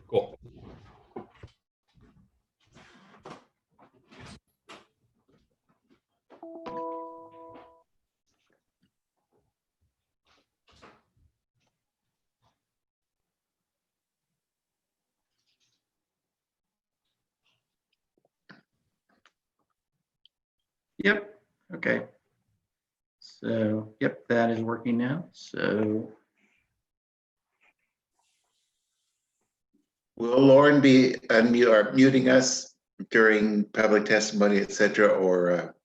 Cool. Yep. Okay. So, yep, that is working now. So, will Lauren be muting us during public testimony, et cetera, or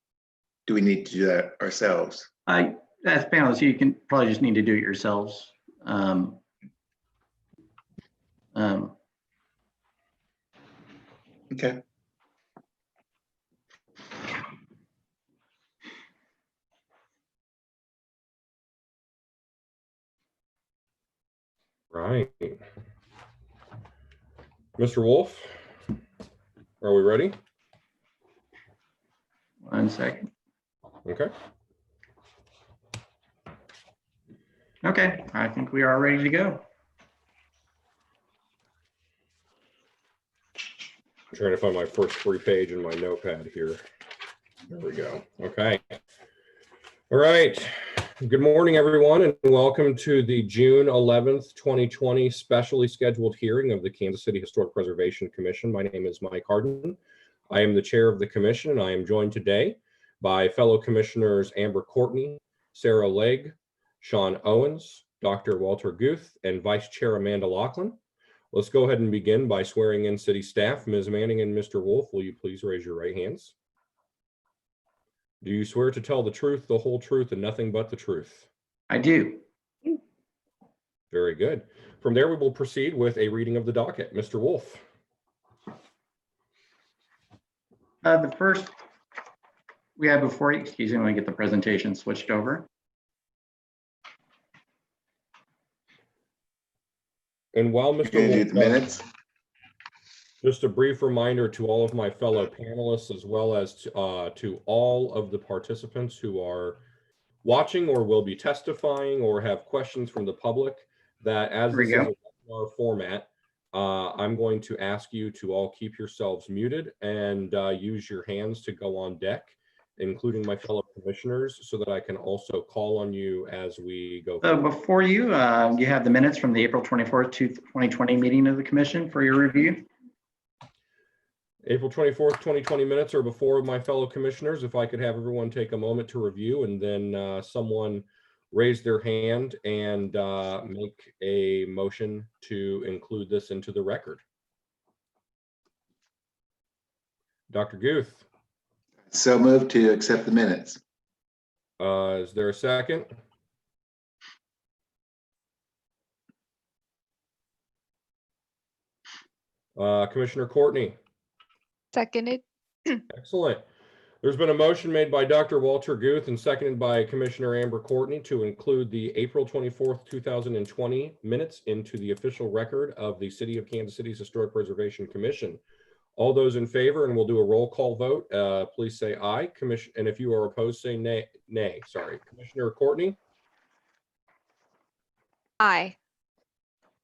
do we need to do that ourselves? as panelists, you can probably just need to do it yourselves. Okay. Right. Mr. Wolf, are we ready? 1 second. Okay. Okay, I think we are ready to go. I'm trying to find my first free page in my notepad here. There we go. Okay. All right. Good morning, everyone, and welcome to the June 11th, 2020 specially scheduled hearing of the Kansas City Historic Preservation Commission. My name is Mike Harden. I am the chair of the commission, and I am joined today by fellow commissioners Amber Courtney, Sarah Legg, Sean Owens, Dr. Walter Guth, and Vice Chair Amanda Laughlin. Let's go ahead and begin by swearing in city staff. Ms. Manning and Mr. Wolf, will you please raise your right hands? Do you swear to tell the truth, the whole truth, and nothing but the truth? I do. Very good. From there, we will proceed with a reading of the docket. Mr. Wolf. The first we have before you, excuse me, let me get the presentation switched over. And while You're Mr. gonna do Wolf the minutes? just a brief reminder to all of my fellow panelists, as well as to all of the participants who are watching or will be testifying or have questions from the public, that as this is a webinar format, I'm going to ask you to all keep yourselves muted and use your hands to go on deck, including my fellow commissioners, so that I can also call on you as we go So forward. before you, you have the minutes from the April 24th, 2020 meeting of the commission for your review. April 24th, 2020 minutes are before my fellow commissioners. If I could have everyone take a moment to review, and then someone raise their hand and make a motion to include this into the record. Dr. Guth. So moved to accept the minutes. Is there a second? Commissioner Courtney. Seconded. Excellent. There's been a motion made by Dr. Walter Guth and seconded by Commissioner Amber Courtney to include the April 24th, 2020 minutes into the official record of the City of Kansas City's Historic Preservation Commission. All those in favor, and we'll do a roll call vote, please say aye. And if you are opposed, say nay. Sorry. Commissioner Courtney? Aye.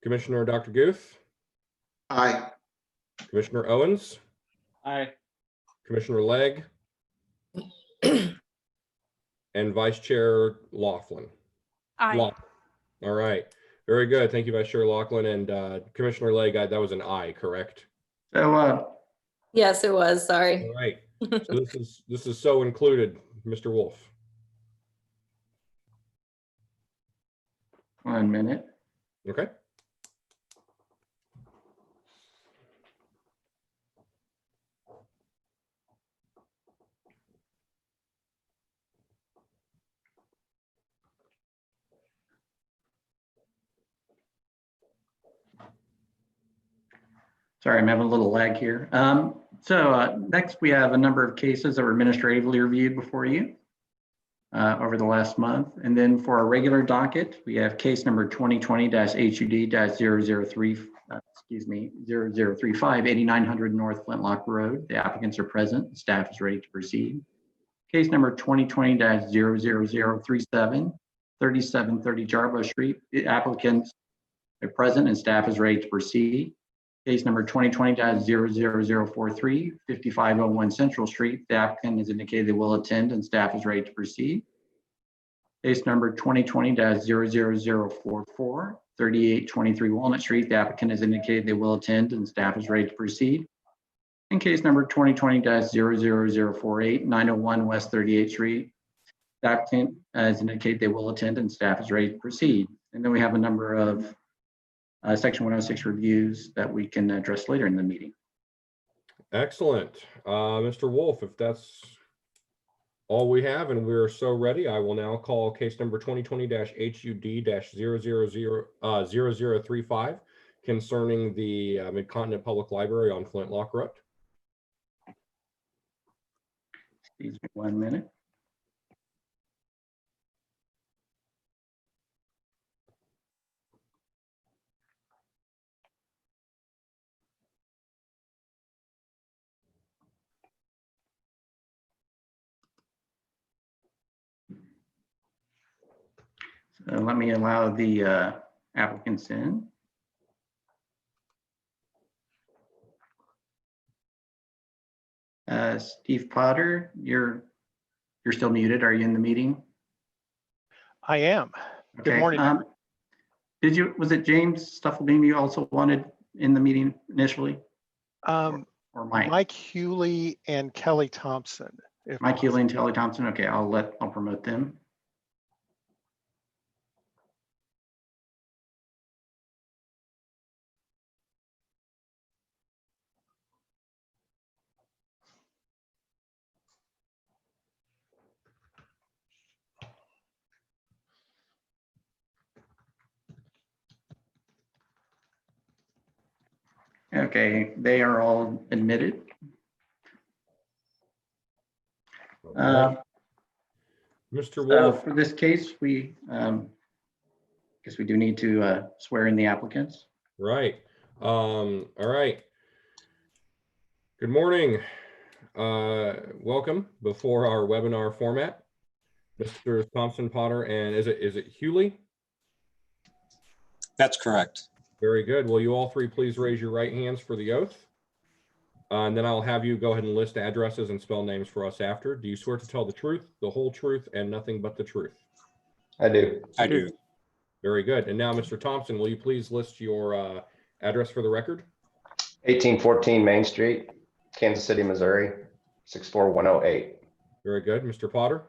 Commissioner Dr. Guth? Aye. Commissioner Owens? Aye. Commissioner Legg? And Vice Chair Laughlin? Aye. All right. Very good. Thank you, Vice Chair Laughlin. And Commissioner Legg, that was an aye, correct? So Yes, it was. Sorry. All right. So this is so included, Mr. Wolf. 1 minute. Okay. Sorry, I'm having a little lag here. Next we have a number of cases that were administratively reviewed before you over the last month. And then for our regular docket, we have case number 2020-HUD-003, 0035, 8900 North Flintlock Road. The applicants are present. Staff is ready to proceed. Case number 2020-00037, 3730 Jarboe Street. The applicants are present and staff is ready to proceed. Case number 2020-00043, 5501 Central Street. The applicant has indicated they will attend and staff is ready to proceed. Case number 2020-00044, 3823 Walnut Street. The applicant has indicated they will attend and staff is ready to proceed. And case number 2020-00048, 901 West 38th Street. The applicant has indicated they will attend and staff is ready to proceed. And then we have a number of Section 106 reviews that we can address later in the meeting. Excellent. Mr. Wolf, if that's all we have and we're so ready, I will now call case number 2020-HUD-00035 concerning the Mid-Continent Public Library on Flintlock Road. Excuse me 1 minute. So let me allow the applicants in. Steve Potter, you're still muted. Are you in the meeting? I am. Good Okay. morning. Was it James Stufflebeam you also wanted in the meeting initially? Or Mike? Mike Hewley and Kelly Thompson. if Mike possible. Hewley and Kelly Thompson. Okay, I'll promote them. Okay, they are all admitted. Okay. Mr. So Wolf, for this case, we guess we do need to swear in the applicants. right. All right. Good morning. Welcome before our webinar format. Mr. Thompson, Potter, and is it Hewley? That's correct. Very good. Will you all three please raise your right hands for the oath? And then I'll have you go ahead and list addresses and spell names for us after. Do you swear to tell the truth, the whole truth, and nothing but the truth? I do. I do. Very good. And now, Mr. Thompson, will you please list your address for the record? 1814 Main Street, Kansas City, Missouri, 64108. Very good. Mr. Potter?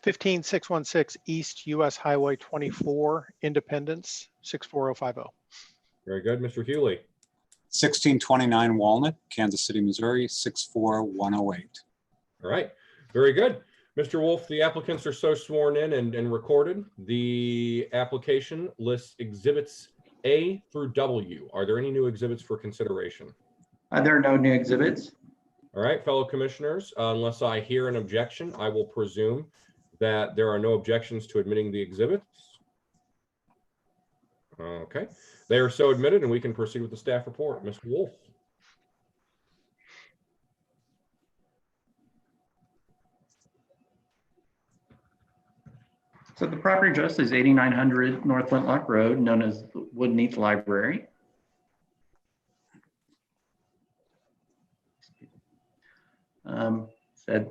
15616 East US Highway 24, Independence, 64050. Very good. Mr. Hewley? 1629 Walnut, Kansas City, Missouri, 64108. All right. Very good. Mr. Wolf, the applicants are so sworn in and recorded. The application lists exhibits A through W. Are there any new exhibits for consideration? There are no new exhibits. All right, fellow commissioners, unless I hear an objection, I will presume that there are no objections to admitting the exhibits. Okay, they are so admitted and we can proceed with the staff report. Mr. Wolf. So the property address is 8900 North Flintlock Road, known as the Woodneath Library.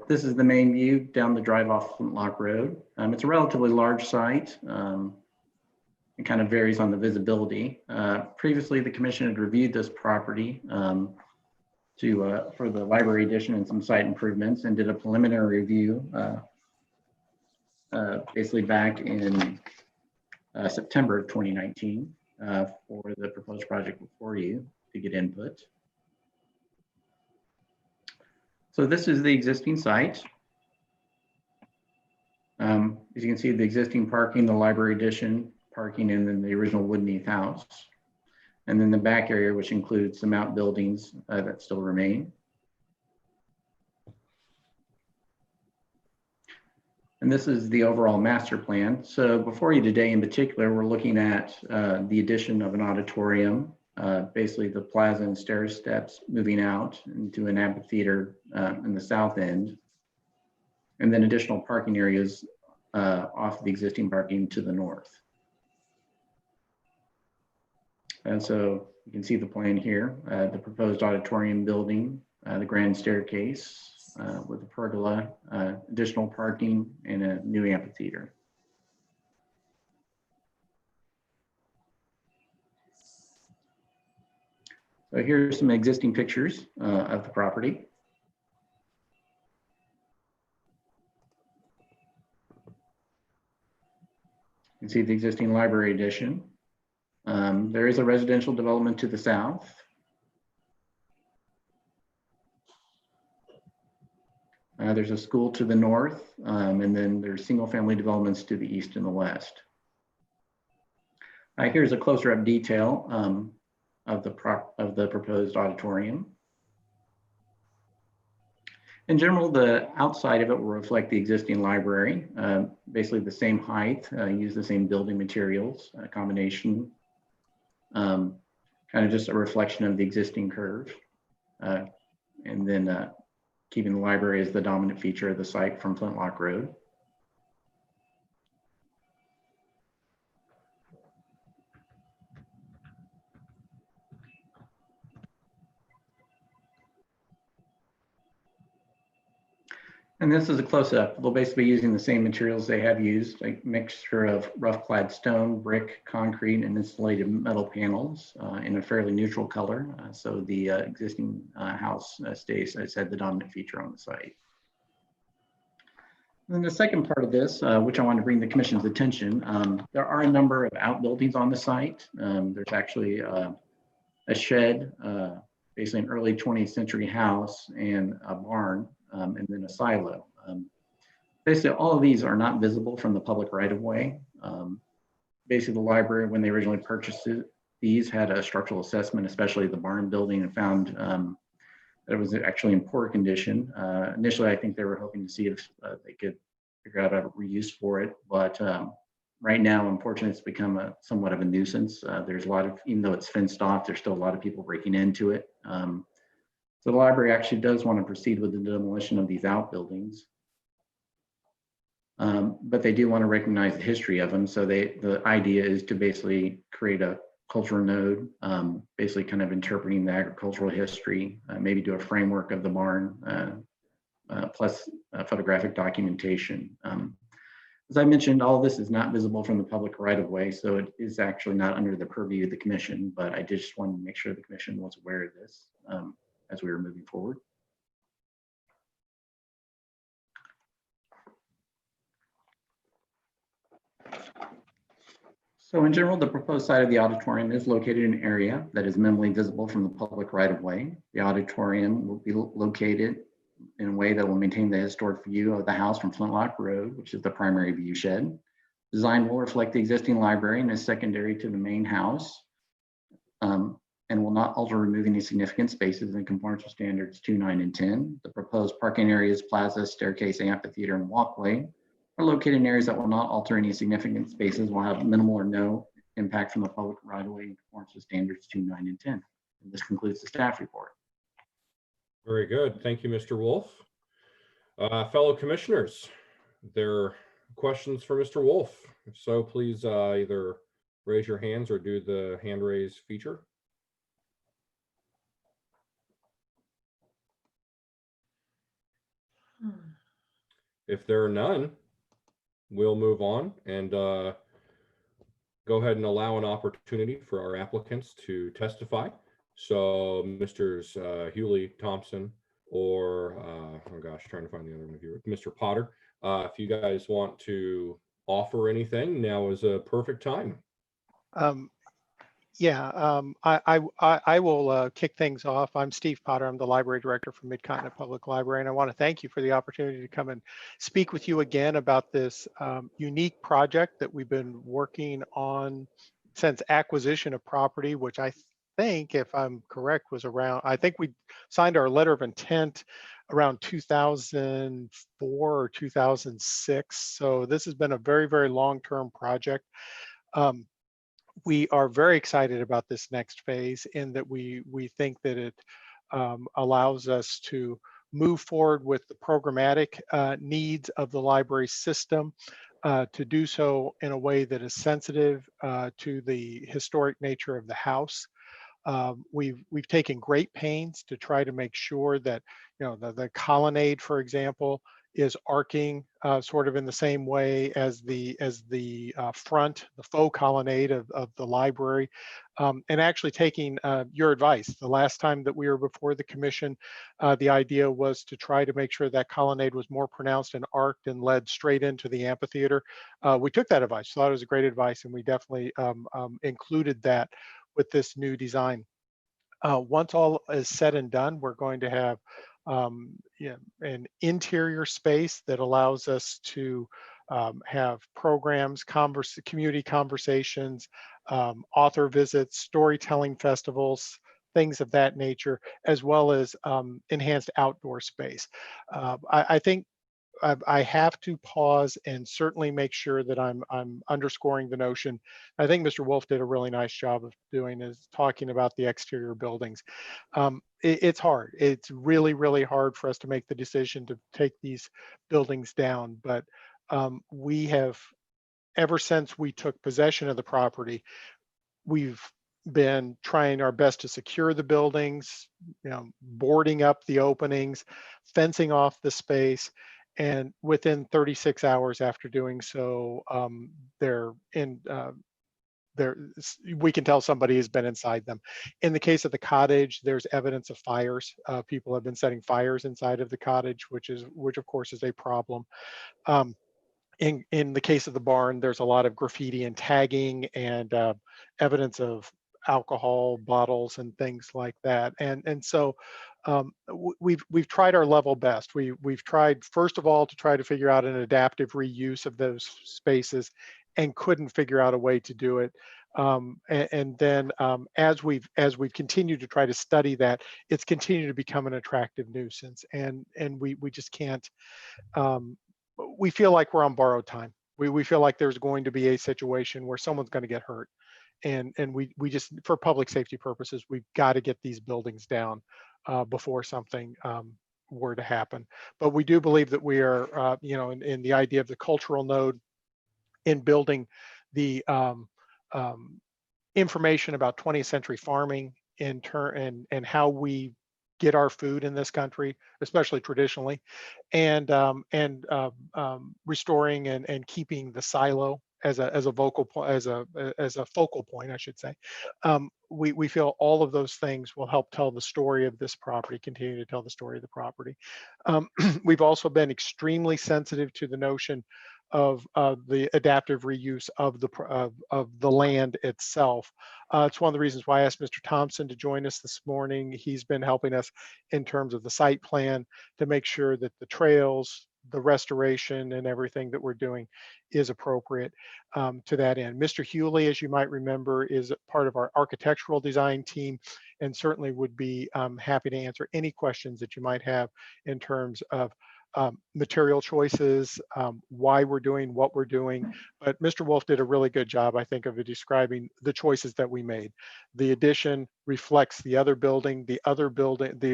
This is the main view down the drive off Flintlock Road. It's a relatively large site. It kind of varies on the visibility. Previously, the commission had reviewed this property for the library addition and some site improvements and did a preliminary review basically back in September of 2019 for the proposed project before you to get input. So this is the existing site. As you can see, the existing parking, the library addition parking, and then the original Woodneath house. And then the back area, which includes some outbuildings that still remain. And this is the overall master plan. So before you today in particular, we're looking at the addition of an auditorium, basically the plaza and stair steps moving out into an amphitheater in the south end, and then additional parking areas off the existing parking to the north. And so you can see the plan here, the proposed auditorium building, the grand staircase with a pergola, additional parking, and a new amphitheater. So here's some existing pictures of the property. You can see the existing library addition. There is a residential development to the south. There's a school to the north, and then there's single-family developments to the east and the west. Here's a closer-up detail of the proposed auditorium. In general, the outside of it will reflect the existing library, basically the same height, use the same building materials, combination, kind of just a reflection of the existing curve. And then keeping the library as the dominant feature of the site from Flintlock Road. And this is a close-up. They'll basically be using the same materials they have used, a mixture of rough-clad stone, brick, concrete, and insulated metal panels in a fairly neutral color. So the existing house stays, as I said, the dominant feature on the site. And then the second part of this, which I want to bring the commission's attention, there are a number of outbuildings on the site. There's actually a shed, basically an early 20th century house, and a barn, and then a silo. Basically, all of these are not visible from the public right-of-way. Basically, the library, when they originally purchased these, had a structural assessment, especially the barn building, and found that it was actually in poor condition. Initially, I think they were hoping to see if they could figure out a reuse for it, but right now, unfortunately, it's become somewhat of a nuisance. There's a lot of, even though it's fenced off, there's still a lot of people breaking into it. So the library actually does want to proceed with the demolition of these outbuildings. But they do want to recognize the history of them. So the idea is to basically create a cultural node, basically kind of interpreting the agricultural history, maybe do a framework of the barn, plus photographic documentation. As I mentioned, all this is not visible from the public right-of-way, so it is actually not under the purview of the commission, but I just wanted to make sure the commission was aware of this as we were moving forward. So in general, the proposed site of the auditorium is located in an area that is minimally visible from the public right-of-way. The auditorium will be located in a way that will maintain the historic view of the house from Flintlock Road, which is the primary view shed. Design will reflect the existing library and is secondary to the main house, and will not alter or remove any significant spaces in conformance with standards 2, 9, and 10. The proposed parking areas, plaza, staircase, amphitheater, and walkway are located in areas that will not alter any significant spaces, will have minimal or no impact from the public right-of-way in conformance with standards 2, 9, and 10. And this concludes the staff report. Very good. Thank you, Mr. Wolf. Fellow commissioners, there are questions for Mr. Wolf? If so, please either raise your hands or do the hand raise feature. If there are none, we'll move on and go ahead and allow an opportunity for our applicants to testify. So Mr. Hewley Thompson or, oh gosh, trying to find the other one here, Mr. Potter, if you guys want to offer anything, now is a perfect time. I will kick things off. I'm Steve Potter. I'm the library director for Mid-Continent Public Library, and I want to thank you for the opportunity to come and speak with you again about this unique project that we've been working on since acquisition of property, which I think, if I'm correct, was around, I think we signed our letter of intent around 2004 or 2006. So this has been a very, very long-term project. We are very excited about this next phase in that we think that it allows us to move forward with the programmatic needs of the library system, to do so in a way that is sensitive to the historic nature of the house. We've taken great pains to try to make sure that, you know, the colonnade, for example, is arcing sort of in the same way as the front, the faux colonnade of the library, and actually taking your advice. The last time that we were before the commission, the idea was to try to make sure that colonnade was more pronounced and arced and led straight into the amphitheater. We took that advice, thought it was a great advice, and we definitely included that with this new design. Once all is said and done, we're going to have an interior space that allows us to have programs, community conversations, author visits, storytelling festivals, things of that nature, as well as enhanced outdoor space. I think I have to pause and certainly make sure that I'm underscoring the notion. I think Mr. Wolf did a really nice job of doing is talking about the exterior buildings. It's hard. It's really, really hard for us to make the decision to take these buildings down. But we have, ever since we took possession of the property, we've been trying our best to secure the buildings, you know, boarding up the openings, fencing off the space. And within 36 hours after doing so, they're in, we can tell somebody has been inside them. In the case of the cottage, there's evidence of fires. People have been setting fires inside of the cottage, which of course is a problem. In the case of the barn, there's a lot of graffiti and tagging and evidence of alcohol bottles and things like that. And so we've tried our level best. We've tried, first of all, to try to figure out an adaptive reuse of those spaces, and couldn't figure out a way to do it. And then as we've continued to try to study that, it's continued to become an attractive nuisance, and we just can't. We feel like we're on borrowed time. We feel like there's going to be a situation where someone's going to get hurt, and we just, for public safety purposes, we've got to get these buildings down before something were to happen. But we do believe that we are, you know, in the idea of the cultural node, in building the information about 20th century farming in turn, and how we get our food in this country, especially traditionally, and restoring and keeping the silo as a focal point, I should say. We feel all of those things will help tell the story of this property, continue to tell the story of the property. We've also been extremely sensitive to the notion of the adaptive reuse of the land itself. It's one of the reasons why I asked Mr. Thompson to join us this morning. He's been helping us in terms of the site plan to make sure that the trails, the restoration, and everything that we're doing is appropriate to that end. Mr. Hewley, as you might remember, is part of our architectural design team, and certainly would be happy to answer any questions that you might have in terms of material choices, why we're doing what we're doing. But Mr. Wolf did a really good job, I think, of describing the choices that we made. The addition reflects the other building, the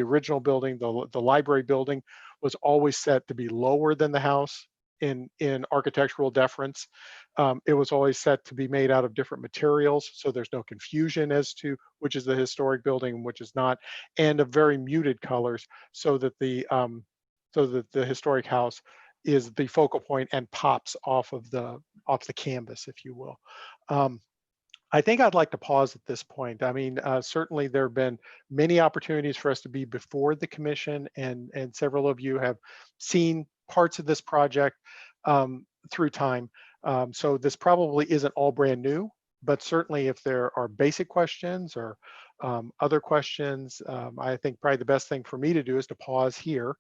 original building, the library building was always set to be lower than the house in architectural deference. It was always set to be made out of different materials, so there's no confusion as to which is the historic building and which is not, and of very muted colors, so that the historic house is the focal point and pops off the canvas, if you will. I think I'd like to pause at this point. I mean, certainly there have been many opportunities for us to be before the commission, and several of you have seen parts of this project through time. So this probably isn't all brand new, but certainly if there are basic questions or other questions, I think probably the best thing for me to do is to pause here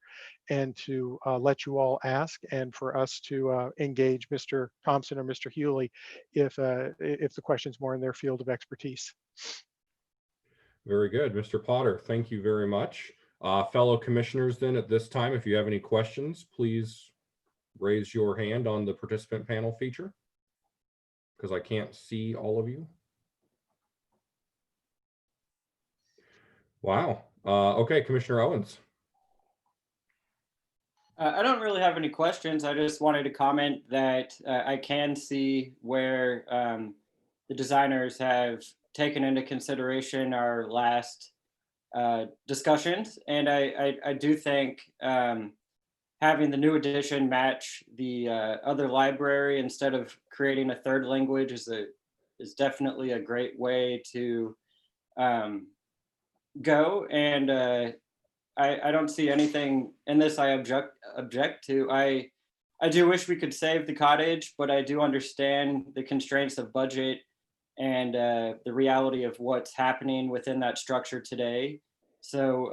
and to let you all ask, and for us to engage Mr. Thompson or Mr. Hewley if the question's more in their field of expertise. Very good. Mr. Potter, thank you very much. Fellow commissioners, then at this time, if you have any questions, please raise your hand on the participant panel feature, because I can't see all of you. Wow. Okay, Commissioner Owens. I don't really have any questions. I just wanted to comment that I can see where the designers have taken into consideration our last discussions. And I do think having the new edition match the other library instead of creating a third language is definitely a great way to go. And I don't see anything in this I object to. I do wish we could save the cottage, but I do understand the constraints of budget and the reality of what's happening within that structure today. So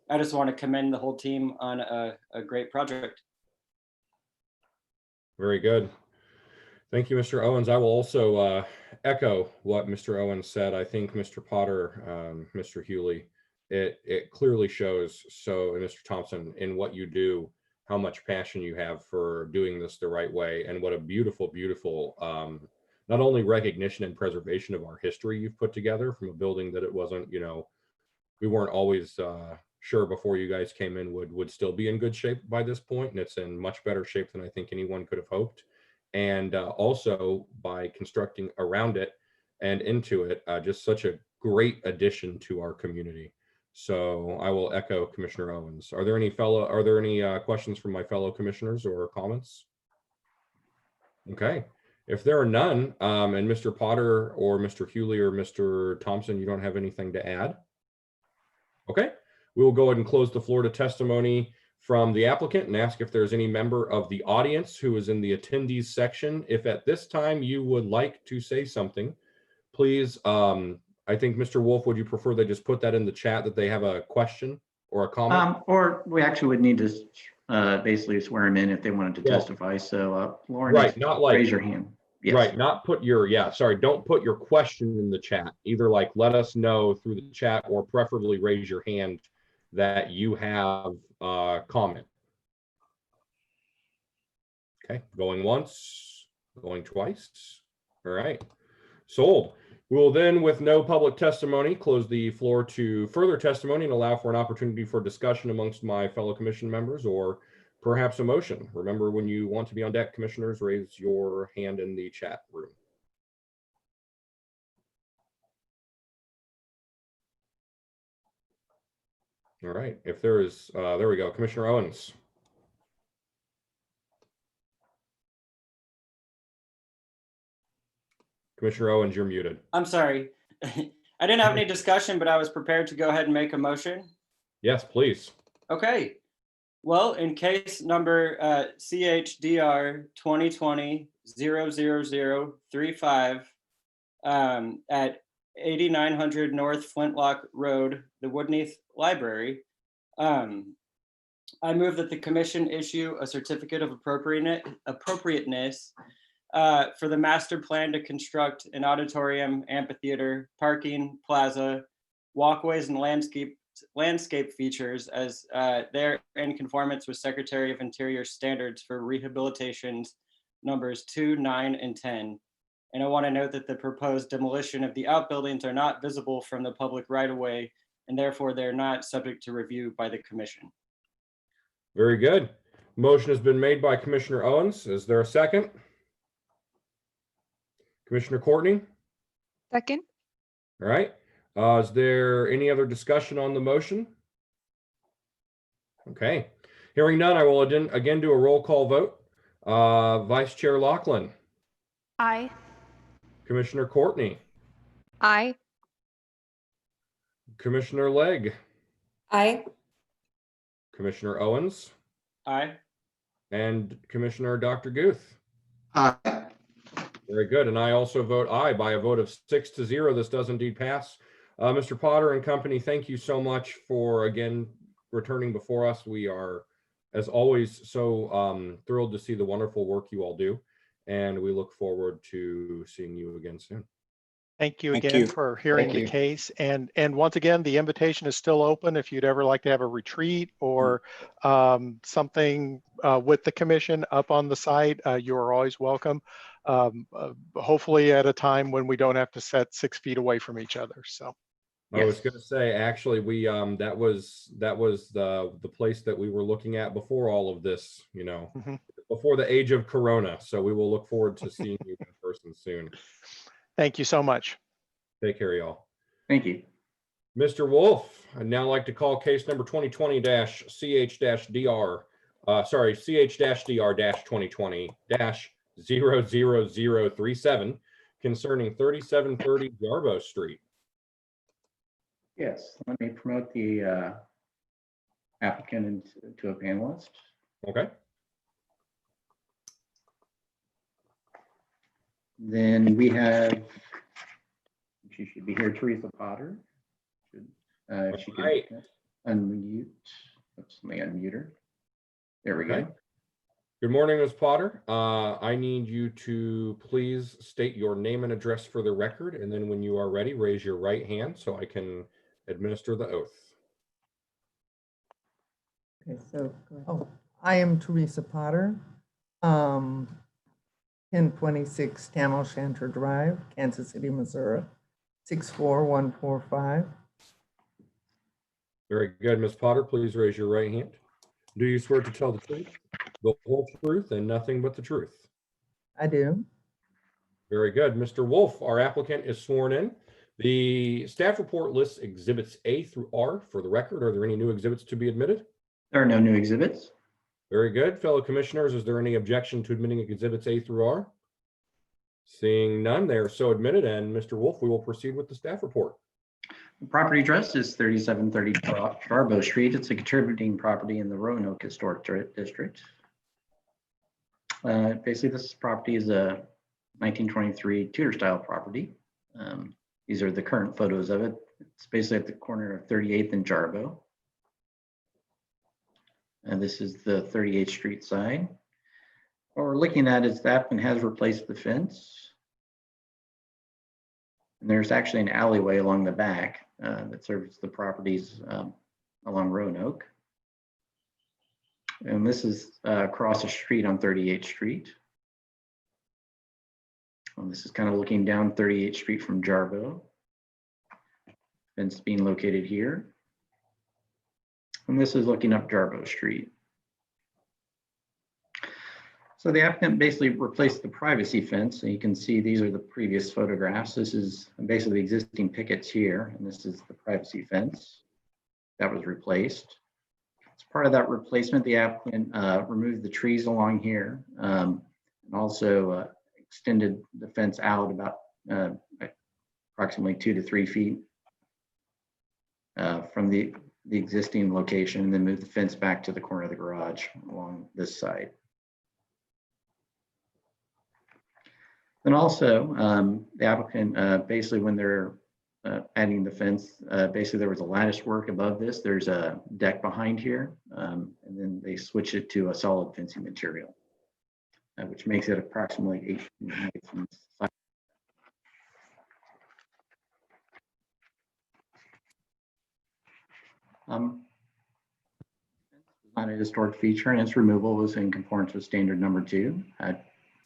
I just want to commend the whole team on a great project. Very good. Thank you, Mr. Owens. I will also echo what Mr. Owens said. I think Mr. Potter, Mr. Hewley, it clearly shows, so, and Mr. Thompson, in what you do, how much passion you have for doing this the right way, and what a beautiful, beautiful, not only recognition and preservation of our history you've put together from a building that it wasn't, you know, we weren't always sure before you guys came in would still be in good shape by this point, and it's in much better shape than I think anyone could have hoped. And also by constructing around it and into it, just such a great addition to our community. So I will echo Commissioner Owens. Are there any questions from my fellow commissioners or comments? Okay, if there are none, and Mr. Potter or Mr. Hewley or Mr. Thompson, you don't have anything to add? Okay, we will go ahead and close the floor to testimony from the applicant and ask if there's any member of the audience who is in the attendees section. If at this time you would like to say something, please, I think Mr. Wolf, would you prefer they just put that in the chat that they have a question or a comment? Or we actually would need to basically swear them in if they wanted to Yeah. testify. So Lauren, Right, not like, raise your hand. Yes. right, not put your, sorry, don't put your question in the chat. Either like let us know through the chat or preferably raise your hand that you have a comment. Okay, going once, going twice. All right, sold. We will then, with no public testimony, close the floor to further testimony and allow for an opportunity for discussion amongst my fellow commission members or perhaps a motion. Remember, when you want to be on deck, commissioners, raise your hand in the chat room. All right, if there is, there we go, Commissioner Owens. Commissioner Owens, you're muted. I'm sorry. I didn't have any discussion, but I was prepared to go ahead and make a motion. Yes, please. Okay. Well, in case number CHDR 2020-00035 at 8900 North Flintlock Road, the Woodneath Library, I move that the commission issue a certificate of appropriateness for the master plan to construct an auditorium, amphitheater, parking, plaza, walkways, and landscape features as they're in conformance with Secretary of Interior standards for rehabilitations numbers 2, 9, and 10. And I want to note that the proposed demolition of the outbuildings are not visible from the public right-of-way, and therefore they're not subject to review by the commission. Very good. Motion has been made by Commissioner Owens. Is there a second? Commissioner Courtney? Second. All right. Is there any other discussion on the motion? Okay. Hearing none, I will again do a roll call vote. Vice Chair Lachlan. Aye. Commissioner Courtney. Aye. Commissioner Legg. Aye. Commissioner Owens. Aye. And Commissioner Dr. Guth. Aye. Very good. And I also vote aye by a vote of 6-0. This does indeed pass. Mr. Potter and company, thank you so much for, again, returning before us. We are, as always, so thrilled to see the wonderful work you all do. And we look forward to seeing you again soon. Thank you Thank again you. for hearing Thank the you. case. And once again, the invitation is still open if you'd ever like to have a retreat or something with the commission up on the site. You are always welcome. Hopefully at a time when we don't have to set 6 feet away from each other. So I was Yes. going to say, actually, we that was the place that we were looking at before all of this, you know, Mhm. before the age of Corona. So we will look forward to seeing you in person soon. Thank you so much. Take care, y'all. Thank you. Mr. Wolf, I'd now like to call case number 2020-CH-DR, CH-DR-2020-00037 concerning 3730 Jarbo Street. Yes, let me promote the applicant to a panelist. Okay. Then we have, she should be here, Teresa Potter. If she could Right. unmute. Oops, let me unmute her. There we Okay. go. Good morning, Ms. Potter. I need you to please state your name and address for the record, and then when you are ready, raise your right hand so I can administer the oath. Okay, so, I am Teresa Potter, 1026 Tam O'Shanter Drive, Kansas City, Missouri, 64145. Very good, Ms. Potter. Please raise your right hand. Do you swear to tell the truth, the whole truth, and nothing but the truth? I do. Very good. Mr. Wolf, our applicant is sworn in. The staff report lists exhibits A through R for the record. Are there any new exhibits to be admitted? There are no new exhibits. Very good. Fellow commissioners, is there any objection to admitting exhibits A through R? Seeing none, they are so admitted. And Mr. Wolf, we will proceed with the staff report. The property address is 3730 Jarbo Street. It's a contributing property in the Roanoke Historic District. Basically, this property is a 1923 Tudor style property. These are the current photos of it. It's basically at the corner of 38th and Jarbo. And this is the 38th Street side. What we're looking at is the applicant has replaced the fence. And there's actually an alleyway along the back that serves the properties along Roanoke. And this is across the street on 38th Street. And this is kind of looking down 38th Street from Jarbo. Fence being located here. And this is looking up Jarbo Street. So the applicant basically replaced the privacy fence. And you can see these are the previous photographs. This is basically the existing pickets here. And this is the privacy fence that was replaced. As part of that replacement, the applicant removed the trees along here and also extended the fence out about approximately 2 to 3 feet from the existing location, and then moved the fence back to the corner of the garage along this side. Then also, the applicant basically, when they're adding the fence, basically there was a lattice work above this. There's a deck behind here, and then they switch it to a solid fencing material, which makes it approximately 8 feet high from the side. Not a historic feature, and its removal was in conformance with standard number 2.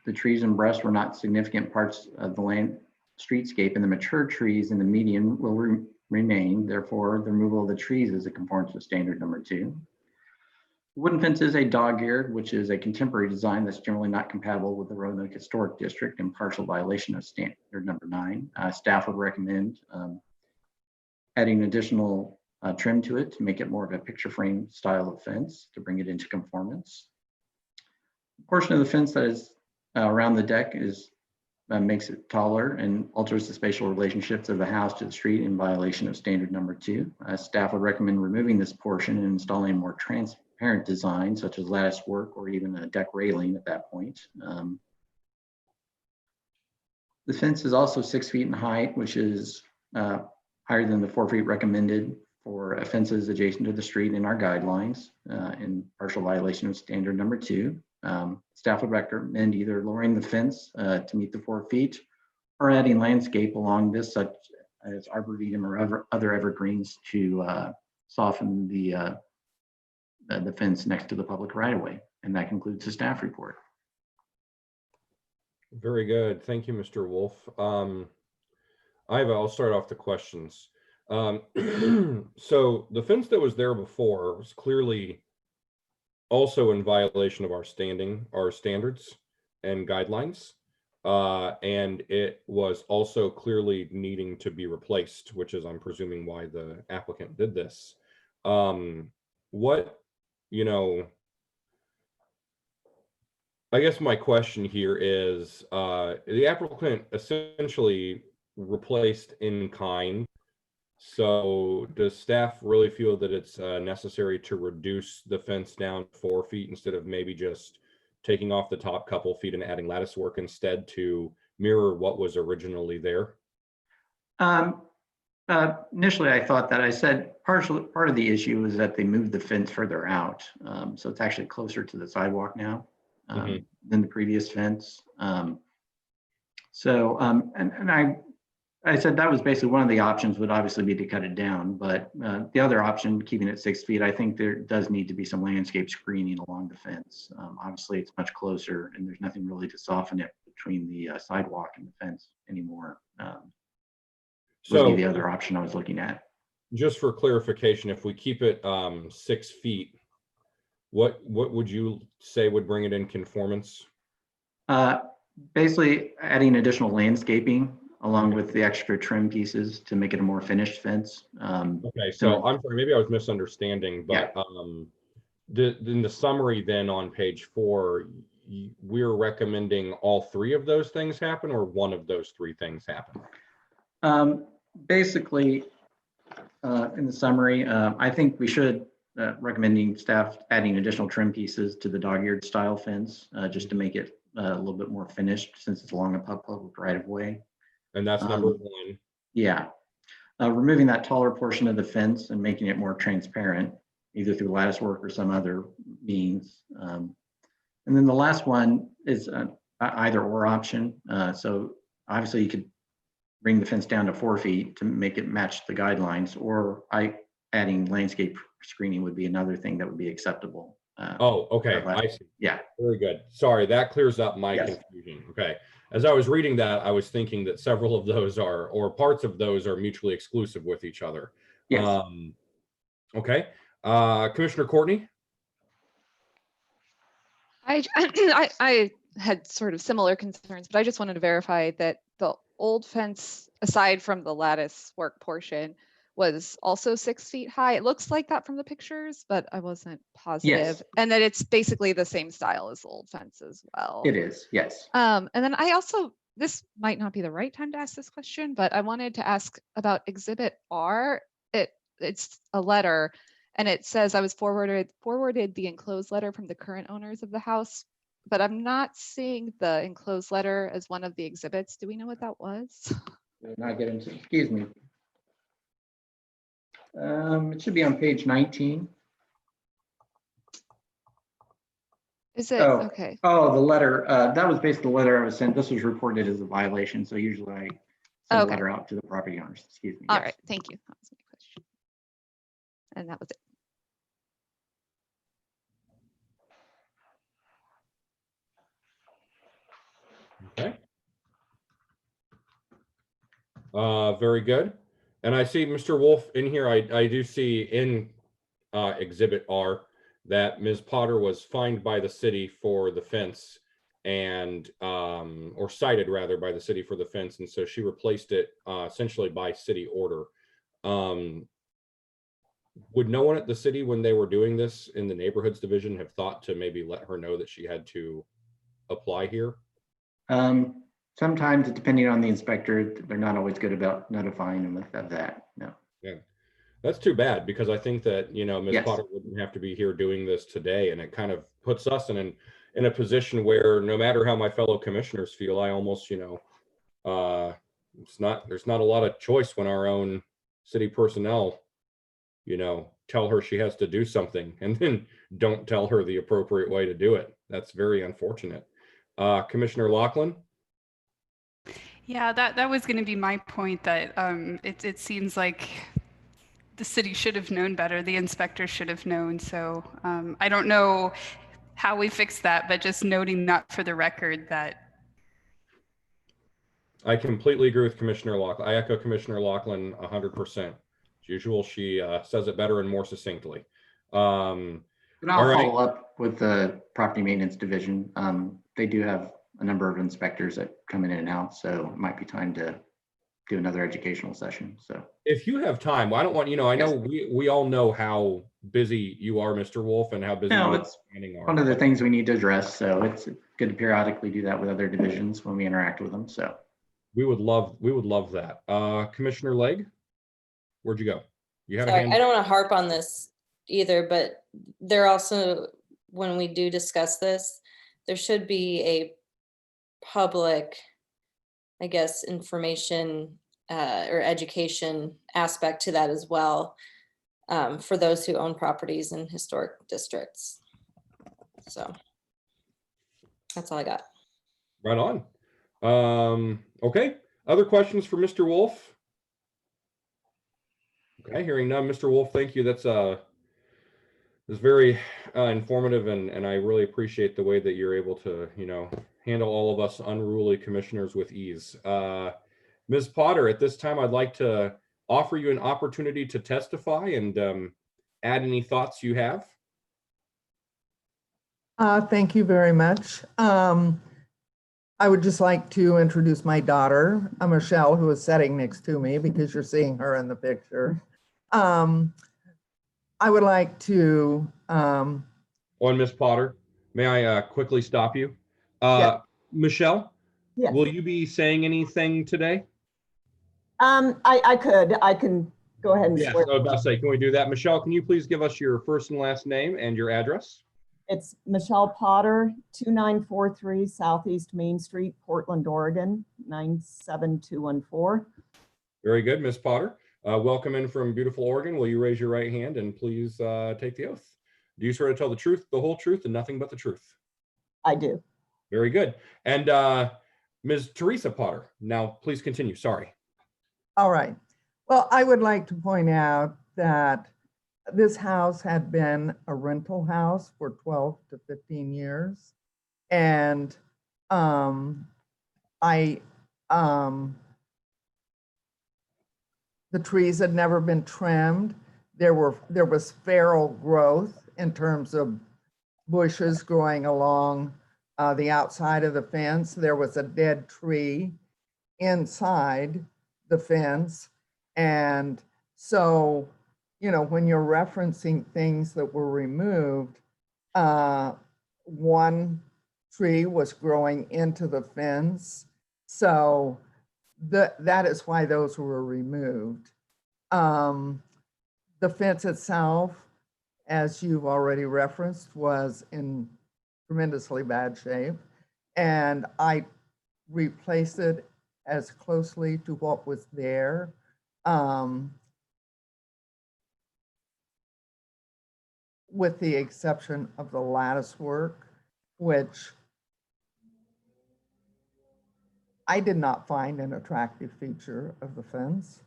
The trees and brush were not significant parts of the land streetscape, and the mature trees in the median will remain. Therefore, the removal of the trees is a conformance with standard number 2. The wooden fence is a dog-eared, which is a contemporary design that's generally not compatible with the Roanoke Historic District and partial violation of standard number 9. Staff would recommend adding additional trim to it to make it more of a picture frame style of fence to bring it into conformance. A portion of the fence that is around the deck makes it taller and alters the spatial relationships of the house to the street in violation of standard number 2. Staff would recommend removing this portion and installing a more transparent design such as lattice work or even a deck railing at that point. The fence is also 6 feet in height, which is higher than the 4 feet recommended for fences adjacent to the street in our guidelines in partial violation of standard number 2. Staff would recommend either lowering the fence to meet the 4 feet or adding landscape along this, such as arboretum or other evergreens to soften the fence next to the public right-of-way. And that concludes the staff report. Very good. Thank you, Mr. Wolf. I'll start off the questions. So the fence that was there before was clearly also in violation of our standards and guidelines. And it was also clearly needing to be replaced, which is, I'm presuming, why the applicant did this. What, you know, I guess my question here is, the applicant essentially replaced in kind. So does staff really feel that it's necessary to reduce the fence down 4 feet instead of maybe just taking off the top couple feet and adding lattice work instead to mirror what was originally there? Initially, I thought that. I said part of the issue is that they moved the fence further out. So it's actually closer to the sidewalk now than the previous fence. And I said that was basically one of the options would obviously be to cut it down, but the other option, keeping it 6 feet, I think there does need to be some landscape screening along the fence. Obviously, it's much closer and there's nothing really to soften it between the sidewalk and the fence anymore. Would be the other option I was looking at. Just for clarification, if we keep it 6 feet, what would you say would bring it in conformance? Basically adding additional landscaping along with the extra trim pieces to make it a more finished fence. Okay, so I'm sorry, maybe I was misunderstanding, but in the summary then on page 4, we're recommending all 3 of those things happen or one of those 3 things happen? Basically, in the summary, I think we should recommending staff adding additional trim pieces to the dog-eared style fence just to make it a little bit more finished since it's along a public right of way. And that's number 1. Yeah. Removing that taller portion of the fence and making it more transparent, either through lattice work or some other means. And then the last one is either or option. So obviously you could bring the fence down to 4 feet to make it match the guidelines, or adding landscape screening would be another thing that would be acceptable. Oh, okay, I see. Yeah. Very good. Sorry, that clears up my confusion. Okay. As I was reading that, I was thinking that several of those are, or parts of those are mutually exclusive with each other. Yes. Okay. Commissioner Courtney? I had sort of similar concerns, but I just wanted to verify that the old fence, aside from the lattice work portion, was also 6 feet high. It looks like that from the pictures, but I wasn't positive. Yes. And that it's basically the same style as the old fence as well. It is, yes. And then I also, this might not be the right time to ask this question, but I wanted to ask about Exhibit R. It's a letter, and it says I was forwarded the enclosed letter from the current owners of the house, but I'm not seeing the enclosed letter as one of the exhibits. Do we know what that was? Did not get into, excuse me. It should be on page 19. Is it? Okay. Oh, the letter, that was basically the letter I was sent. This was reported as a violation. So usually I send a letter out to the property owners, excuse me. All right, thank you. That was my question. And that was it. Okay. Very good. And I see Mr. Wolf in here. I do see in Exhibit R that Ms. Potter was fined by the city for the fence and, or cited rather by the city for the fence. And so she replaced it essentially by city order. Would no one at the city, when they were doing this in the neighborhoods division, have thought to maybe let her know that she had to apply here? Sometimes, depending on the inspector, they're not always good about notifying them of that. No. Yeah, that's too bad, because I think that, you know, Ms. Yes. Potter wouldn't have to be here doing this today, and it kind of puts us in a position where no matter how my fellow commissioners feel, I almost, you know, there's not a lot of choice when our own city personnel, you know, tell her she has to do something and then don't tell her the appropriate way to do it. That's very unfortunate. Commissioner Lachlan? Yeah, that was going to be my point, that it seems like the city should have known better. The inspector should have known. So I don't know how we fix that, but just noting that for the record that. I completely agree with Commissioner Lachlan. I echo Commissioner Lachlan 100%. As usual, she says it better and more succinctly. And All I'll right. follow up with the property maintenance division. They do have a number of inspectors that come in and out, so it might be time to do another educational session. So If you have time, I don't want, you know, I know Yes. we all know how busy you are, Mr. Wolf, and how busy No, you it's are. one of the things we need to address. So it's good to periodically do that with other divisions when we interact with them. So We would love that. Commissioner Legg, where'd you go? You had a Sorry, hand. I don't want to harp on this either, but there also, when we do discuss this, there should be a public, I guess, information or education aspect to that as well, for those who own properties in historic districts. So that's all I got. Right on. Okay. Other questions for Mr. Wolf? Okay, hearing none. Mr. Wolf, thank you. That's very informative, and I really appreciate the way that you're able to, you know, handle all of us unruly commissioners with ease. Ms. Potter, at this time, I'd like to offer you an opportunity to testify and add any thoughts you have. Thank you very much. I would just like to introduce my daughter, Michelle, who is sitting next to me because you're seeing her in the picture. I would like to. On Ms. Potter, may I quickly stop you? Yeah. Michelle, Yes. will you be saying anything today? I can go ahead and Yes, swear. I was about to say, can we do that? Michelle, can you please give us your first and last name and your address? It's Michelle Potter, 2943 Southeast Main Street, Portland, Oregon, 97214. Very good, Ms. Potter. Welcome in from beautiful Oregon. Will you raise your right hand and please take the oath? Do you swear to tell the truth, the whole truth, and nothing but the truth? I do. Very good. And Ms. Teresa Potter, now please continue. Sorry. All right. Well, I would like to point out that this house had been a rental house for 12 to 15 years. And the trees had never been trimmed. There was feral growth in terms of bushes growing along the outside of the fence. There was a dead tree inside the fence. And so, you know, when you're referencing things that were removed, one tree was growing into the fence. So that is why those were removed. The fence itself, as you've already referenced, was in tremendously bad shape. And I replaced it as closely to what was there. With the exception of the lattice work, which I did not find an attractive feature of the fence.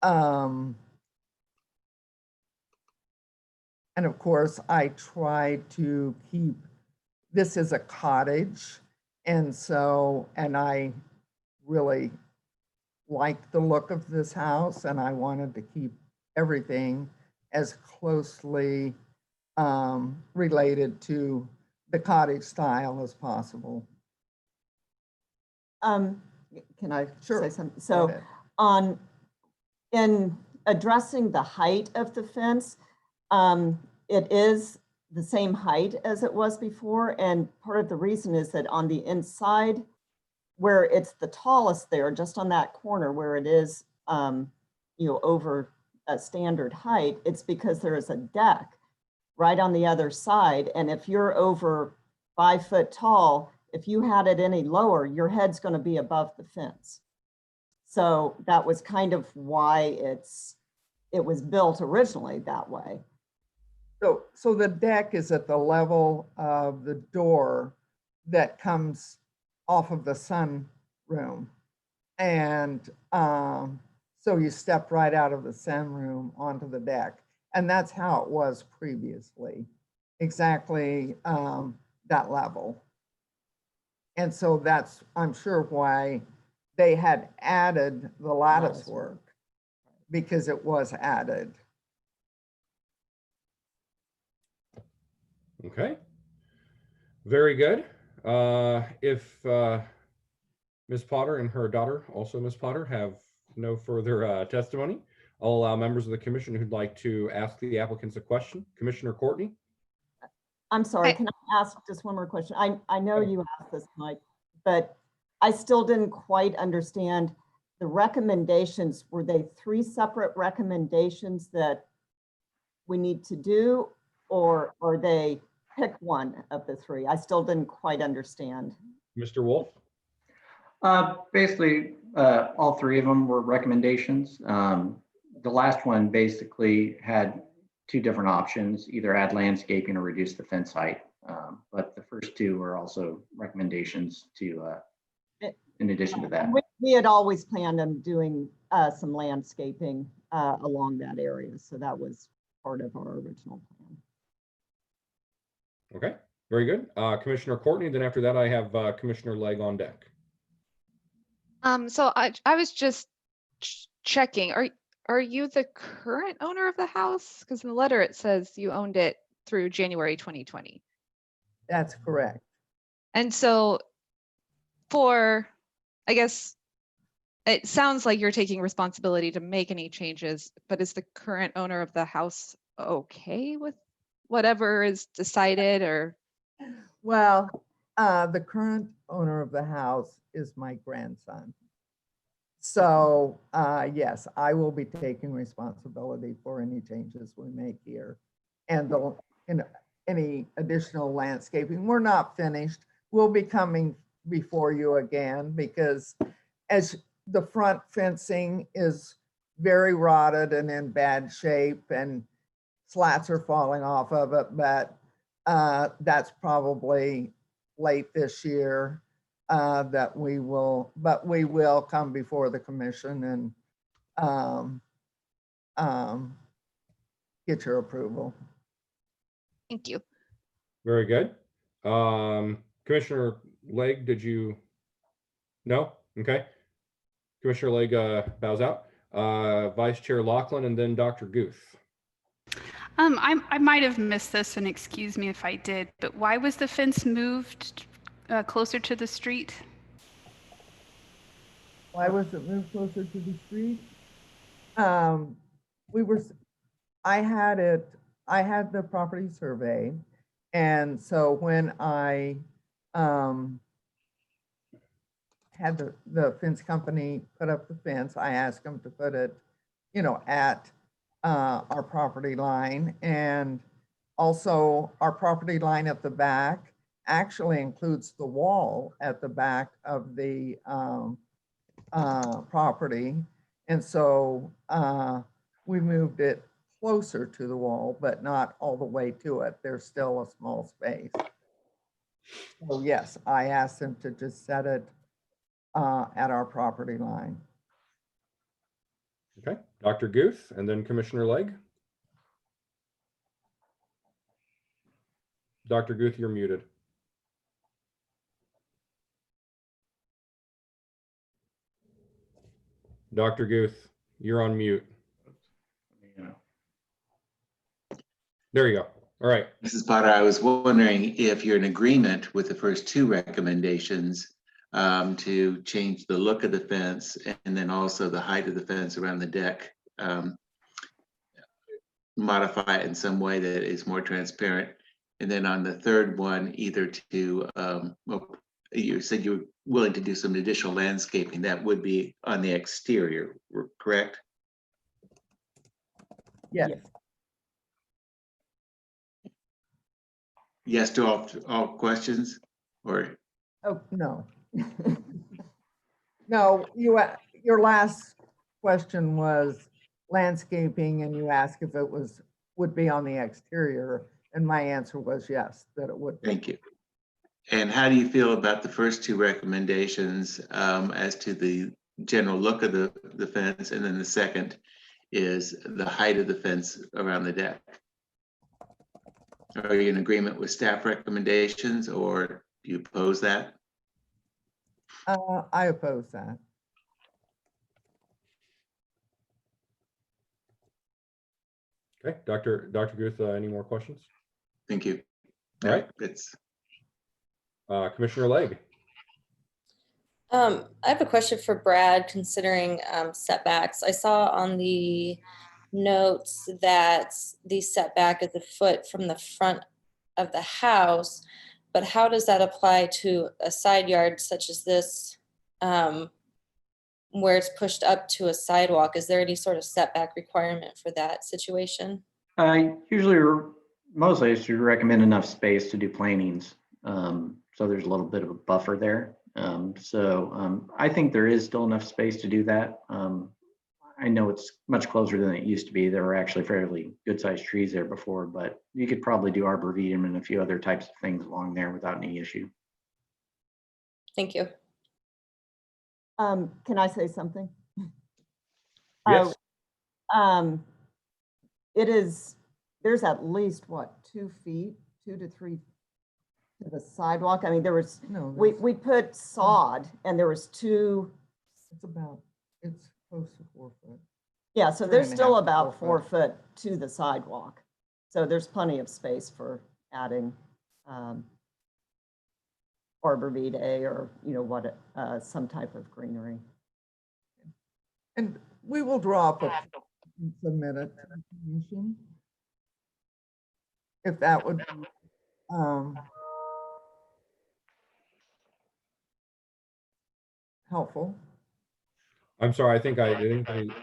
And of course, I tried to keep, this is a cottage, and I really liked the look of this house, and I wanted to keep everything as closely related to the cottage style as possible. Can I Sure. say something? Go So ahead. in addressing the height of the fence, it is the same height as it was before. And part of the reason is that on the inside, where it's the tallest there, just on that corner where it is, over a standard height, it's because there is a deck right on the other side. And if you're over 5 foot tall, if you had it any lower, your head's going to be above the fence. So that was kind of why it was built originally that way. So the deck is at the level of the door that comes off of the sunroom. And so you step right out of the sunroom onto the deck. And that's how it was previously, exactly that level. And so that's, I'm sure, why they had added the lattice work, because it was added. Okay. Very good. If Ms. Potter and her daughter, also Ms. Potter, have no further testimony, I'll allow members of the commission who'd like to ask the applicants a question. Commissioner Courtney? I'm sorry, Hi. can I ask just one more question? I know you asked this, Mike, but I still didn't quite understand the recommendations. Were they 3 separate recommendations that we need to do, or are they pick one of the 3? I still didn't quite understand. Mr. Wolf? Basically, all 3 of them were recommendations. The last one basically had 2 different options, either add landscaping or reduce the fence height. But the first 2 were also recommendations to, in addition to that. We had always planned on doing some landscaping along that area, so that was part of our original plan. Okay, very good. Commissioner Courtney, then after that, I have Commissioner Legg on deck. So I was just checking, are you the current owner of the house? Because in the letter it says you owned it through January 2020. That's correct. And so for, I guess, it sounds like you're taking responsibility to make any changes, but is the current owner of the house okay with whatever is decided, or? Well, the current owner of the house is my grandson. So yes, I will be taking responsibility for any changes we make here. And any additional landscaping. We're not finished. We'll be coming before you again because as the front fencing is very rotted and in bad shape and slats are falling off of it, but that's probably late this year that we will come before the commission and get your approval. Thank you. Very good. Commissioner Legg, did you? No? Okay. Commissioner Legg bows out. Vice Chair Lachlan and then Dr. Guth. I might have missed this, and excuse me if I did, but why was the fence moved closer to the street? Why was it moved closer to the street? I had the property surveyed. And so when I had the fence company put up the fence, I asked them to put it, at our property line. And also our property line at the back actually includes the wall at the back of the property. And so we moved it closer to the wall, but not all the way to it. There's still a small space. So yes, I asked them to just set it at our property line. Okay, Dr. Guth and then Commissioner Legg. Dr. Guth, you're muted. Dr. Guth, you're on mute. There you go. All right. Mrs. Potter, I was wondering if you're in agreement with the first 2 recommendations to change the look of the fence and then also the height of the fence around the deck, modify it in some way that is more transparent. And then on the 3rd one, either to, well, you said you were willing to do some additional landscaping that would be on the exterior, correct? Yes. Yes to all questions, or? Oh, no. No, your last question was landscaping and you asked if it would be on the exterior. And my answer was yes, that it would be. Thank you. And how do you feel about the first 2 recommendations as to the general look of the fence? And then the second is the height of the fence around the deck. Are you in agreement with staff recommendations or do you oppose that? I oppose that. Okay, Dr. Guth, any more questions? Thank you. All right. It's Commissioner Legge. I have a question for Brad considering setbacks. I saw on the notes that the setback is a foot from the front of the house, but how does that apply to a side yard such as this, where it's pushed up to a sidewalk? Is there any sort of setback requirement for that situation? Usually, mostly I should recommend enough space to do plantings. So there's a little bit of a buffer there. I think there is still enough space to do that. I know it's much closer than it used to be. There were actually fairly good sized trees there before, but you could probably do arborvitae and a few other types of things along there without any issue. Thank you. Can I say something? Yes. There's at least what, 2 feet, 2 to 3 to the sidewalk. I mean, there was, we put sod and there was 2. It's close to 4 foot. Yeah, so 3.5 there's to still 4 about 4 foot. foot to the sidewalk. So there's plenty of space for adding arborvitae or, some type of greenery. And we will draw up and submit it to the commission. If that would be helpful. I'm sorry, I think did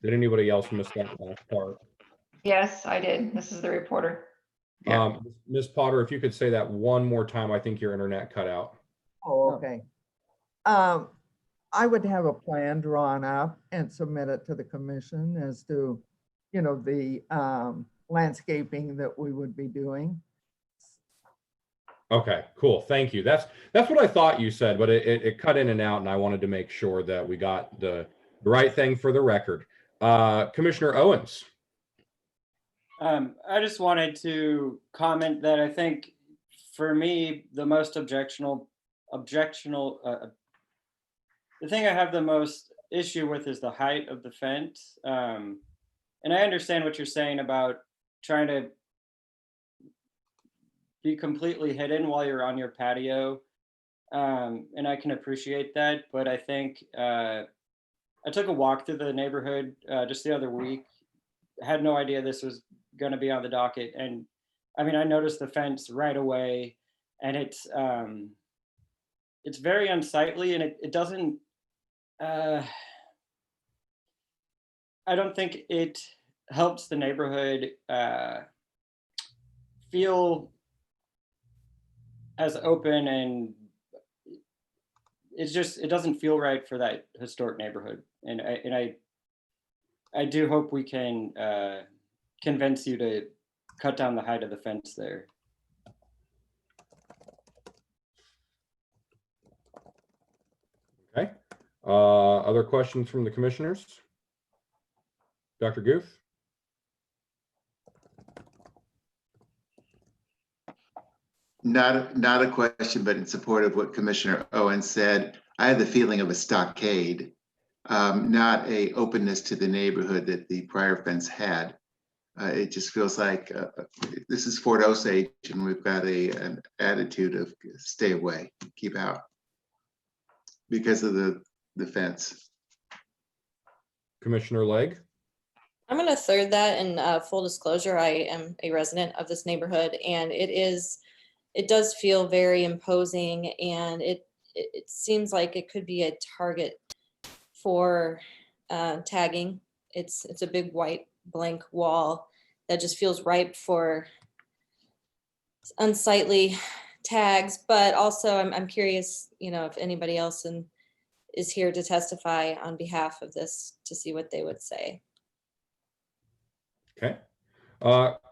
anybody else miss that last part? Yes, I did. This is the reporter. Yeah. Ms. Potter, if you could say that one more time, I think your internet cut out. Oh, okay. I would have a plan drawn up and submit it to the commission as to, the landscaping that we would be doing. Okay, cool. Thank you. That's what I thought you said, but it cut in and out, and I wanted to make sure that we got the right thing for the record. Commissioner Owens. I just wanted to comment that I think for me, the most objectionable, the thing I have the most issue with is the height of the fence. And I understand what you're saying about trying to be completely hidden while you're on your patio. And I can appreciate that, but I think I took a walk through the neighborhood just the other week. Had no idea this was going to be on the docket, and I mean, I noticed the fence right away, and it's very unsightly, and it doesn't. I don't think it helps the neighborhood feel as open, and it doesn't feel right for that historic neighborhood, and I do hope we can convince you to cut down the height of the fence there. Okay. Other questions from the commissioners? Dr. Guth? not a question, but in support of what Commissioner Owen said. I had the feeling of a stockade, not a openness to the neighborhood that the prior fence had. It just feels like this is Fort Osage, and we've got an attitude of stay away, keep out, because of the fence. Commissioner Legge? I'm going to third that. In full disclosure, I am a resident of this neighborhood, and it does feel very imposing, and it seems like it could be a target for tagging. It's a big white blank wall that just feels ripe for unsightly tags. But also, I'm curious, if anybody else is here to testify on behalf of this to see what they would say. Okay.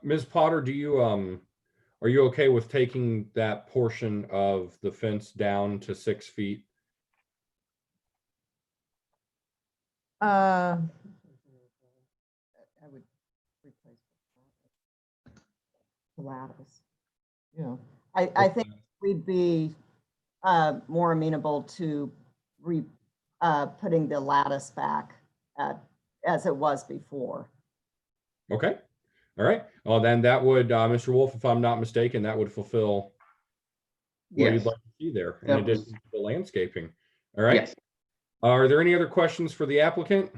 Ms. Potter, are you okay with taking that portion of the fence down to 6 feet? I would replace the lattice. Yeah. I think we'd be more amenable to putting the lattice back as it was before. Okay. All right. Well, then that would, Mr. Wolf, if I'm not mistaken, that would fulfill what you'd Yes, like to see there in that addition was, to the landscaping. All right. yes. Are there any other questions for the applicant?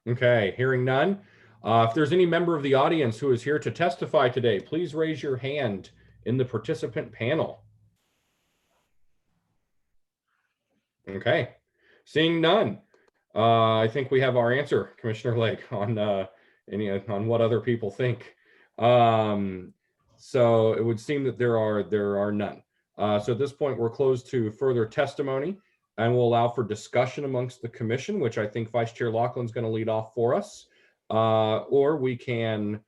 Okay, hearing none. If there's any member of the audience who is here to testify today, please raise your hand in the participant panel. Okay, seeing none. I think we have our answer, Commissioner Lake, on on what other people think. So it would seem that there are none. So at this point, we're closed to further testimony, and we'll allow for discussion amongst the commission, which I think Vice Chair Laughlin's going to lead off for us. Or we can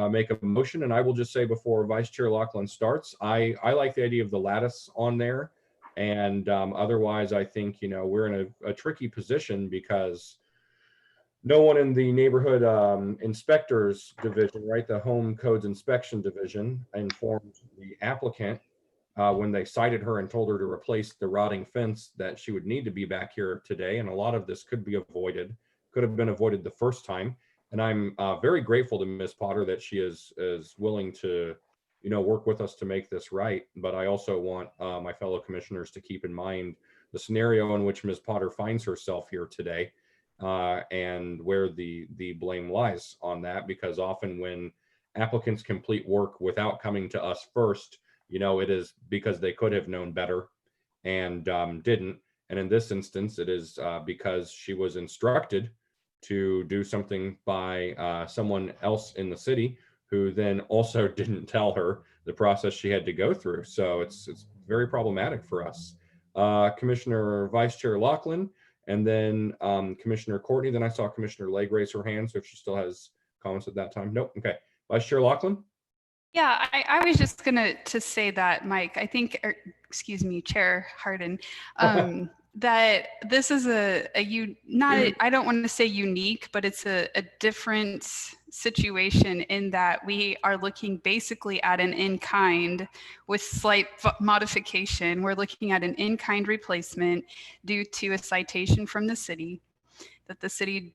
make a motion, and I will just say before Vice Chair Laughlin starts, I like the idea of the lattice on there. And otherwise, I think, we're in a tricky position because no one in the neighborhood inspectors division, right, the home codes inspection division, informed the applicant when they cited her and told her to replace the rotting fence that she would need to be back here today. And a lot of this could be avoided, could have been avoided the first time. And I'm very grateful to Ms. Potter that she is willing to work with us to make this right. But I also want my fellow commissioners to keep in mind the scenario in which Ms. Potter finds herself here today, and where the blame lies on that, because often when applicants complete work without coming to us first, it is because they could have known better and didn't. And in this instance, it is because she was instructed to do something by someone else in the city, who then also didn't tell her the process she had to go through. So it's very problematic for us. Commissioner Vice Chair Laughlin, and then Commissioner Courtney. Then I saw Commissioner Legg raise her hand, so if she still has comments at that time. Nope. Okay. Vice Chair Laughlin. Yeah, I was just gonna to say that, Mike, I think, excuse me, Chair Harden, that this is I don't want to say unique, but it's a different situation in that we are looking basically at an in-kind with slight modification. We're looking at an in-kind replacement due to a citation from the city that the city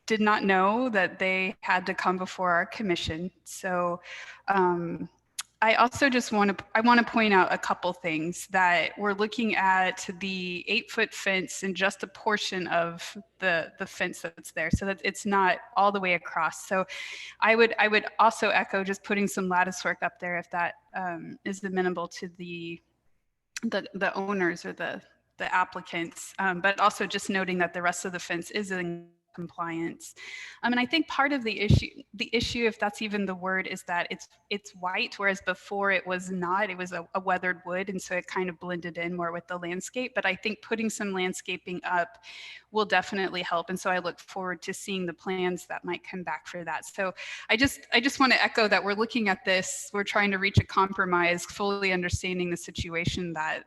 did not know that they had to come before our commission. So I also just want to point out a couple things, that we're looking at the 8-foot fence and just a portion of the fence that's there, so that it's not all the way across. So I would also echo just putting some lattice work up there if that is amenable to the owners or the applicants, but also just noting that the rest of the fence is in compliance. And I think part of the issue, if that's even the word, is that it's white, whereas before it was not. It was a weathered wood, and so it kind of blended in more with the landscape. But I think putting some landscaping up will definitely help, and so I look forward to seeing the plans that might come back for that. So I just want to echo that we're looking at this, we're trying to reach a compromise, fully understanding the situation, that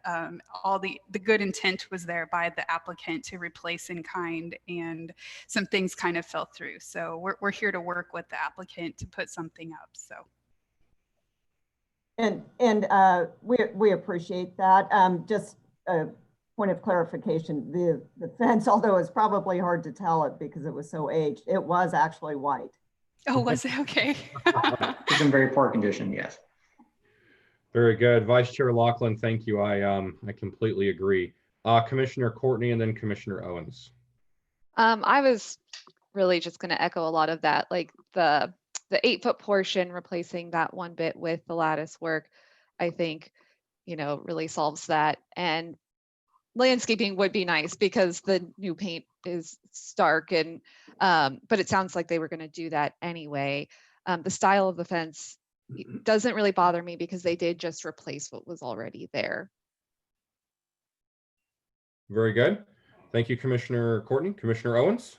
all the good intent was there by the applicant to replace in kind, and some things kind of fell through. So we're here to work with the applicant to put something up. So. And we appreciate that. Just a point of clarification, the fence, although it's probably hard to tell it because it was so aged, it was actually white. Oh, was it? Okay. It's in very poor condition, yes. Very good. Vice Chair Laughlin, thank you. I completely agree. Commissioner Courtney, and then Commissioner Owens. I was really just going to echo a lot of that, like the 8-foot portion, replacing that one bit with the lattice work, I think, really solves that. And landscaping would be nice because the new paint is stark, and but it sounds like they were going to do that anyway. The style of the fence doesn't really bother me because they did just replace what was already there. Very good. Thank you, Commissioner Courtney. Commissioner Owens?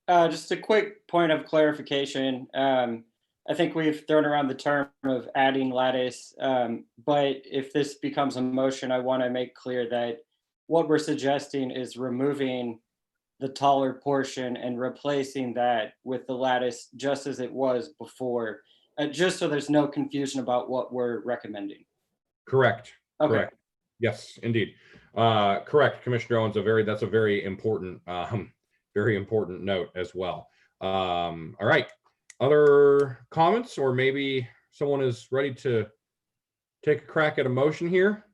Just a quick point of clarification. I think we've thrown around the term of adding lattice, but if this becomes a motion, I want to make clear that what we're suggesting is removing the taller portion and replacing that with the lattice just as it was before, just so there's no confusion about what we're recommending. Correct. Okay. Correct. Yes, indeed. Correct, Commissioner Owens. That's a very important note as well. All right. Other comments, or maybe someone is ready to take a crack at a motion here?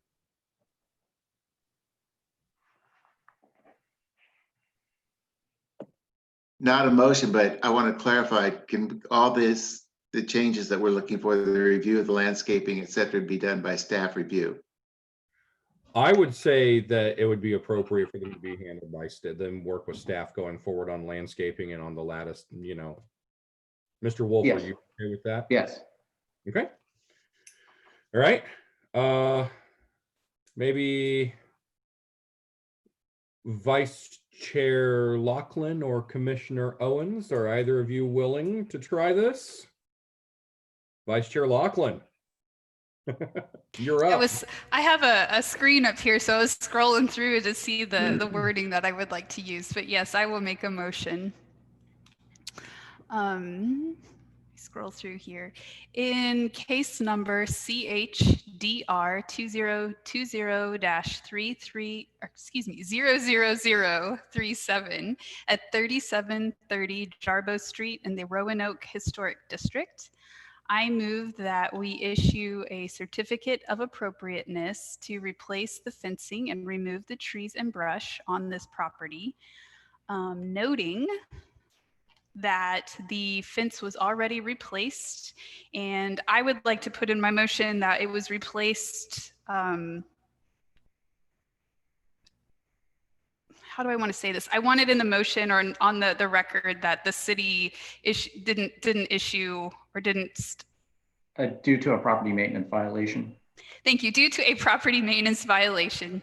Not a motion, but I want to clarify, can all this, the changes that we're looking for, the review of the landscaping, et cetera, be done by staff review? I would say that it would be appropriate for them to be handled by them work with staff going forward on landscaping and on the lattice, you know. Mr. Wolf, are Yes. you okay with that? Yes. Okay. All right. Maybe Vice Chair Lachlan or Commissioner Owens, are either of you willing to try this? Vice Chair Lachlan. You're up. I have a screen up here, so I was scrolling through to see the wording that I would like to use. But yes, I will make a motion. Scroll through here. In case number CHDR 2020-00037 at 3730 Jarboe Street in the Roanoke Historic District, I move that we issue a certificate of appropriateness to replace the fencing and remove the trees and brush on this property, noting that the fence was already replaced, and I would like to put in my motion that it was replaced. How do I want to say this? I want it in the motion or on the record that the city didn't issue or didn't. Due to a property maintenance violation. Thank you. Due to a property maintenance violation.